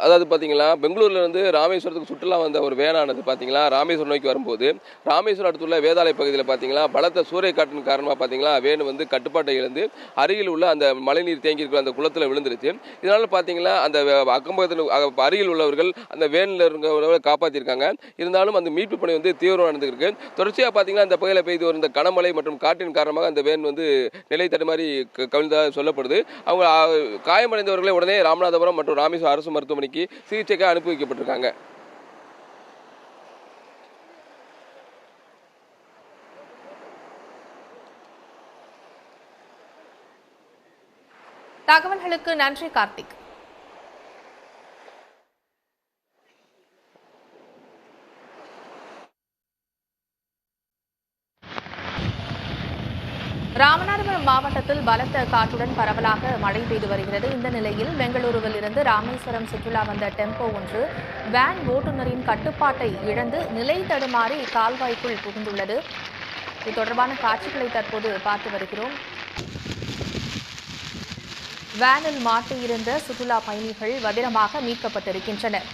அதாவது பார்த்தீங்களா, பெங்களூர்லேருந்து ராமேஸ்வரத்துக்கு சுற்றுலா வந்த ஒரு வேனானது பார்த்தீங்களா, ராமேஸ்வரம் நோக்கி வரும்போது, ராமேஸ்வரம் அடுத்துள்ள வேதாளை பகுதியில் பார்த்தீங்களா, பலத்த சூறை காற்றின் காரணமாக பார்த்தீங்களா, வேன் வந்து கட்டுப்பாட்டை இழந்து அருகில் உள்ள அந்த மழைநீர் தேங்கி இருக்கிற அந்த குளத்தில் விழுந்துருச்சு. இதனால பார்த்தீங்கன்னா, அந்த அக்கம்பக்கத்தில் அருகில் உள்ளவர்கள் அந்த வேனில் இருக்கிறவர்களை காப்பாற்றியிருக்காங்க. இருந்தாலும் அந்த மீட்பு பணி வந்து தீவிரம் நடந்துருக்கு. தொடர்ச்சியாக பார்த்தீங்கன்னா, இந்த பகுதியில் பெய்து வரும் இந்த கனமழை மற்றும் காற்றின் காரணமாக அந்த வேன் வந்து நிலை தடுமாறி கவிழ்ந்ததாக சொல்லப்படுது. அவங்க காயமடைந்தவர்களை உடனே ராமநாதபுரம் மற்றும் ராமேஸ்வரம் அரசு மருத்துவமனைக்கு சிகிச்சைக்காக அனுப்பி வைக்கப்பட்டிருக்காங்க. தகவல்களுக்கு நன்றி கார்த்திக். ராமநாதபுரம் மாவட்டத்தில் பலத்த காற்றுடன் பரவலாக மழை பெய்து வருகிறது. இந்த நிலையில் பெங்களூருவில் இருந்து ராமேஸ்வரம் சுற்றுலா வந்த டெம்போ ஒன்று வேன் ஓட்டுநரின் கட்டுப்பாட்டை இழந்து நிலை தடுமாறி கால்வாய்க்குள் புகுந்துள்ளது. இது தொடர்பான காட்சிகளை தற்போது பார்த்து வருகிறோம். வேனில் மாட்டியிருந்த சுற்றுலா பயணிகள் பத்திரமாக மீட்கப்பட்டிருக்கின்றனர்.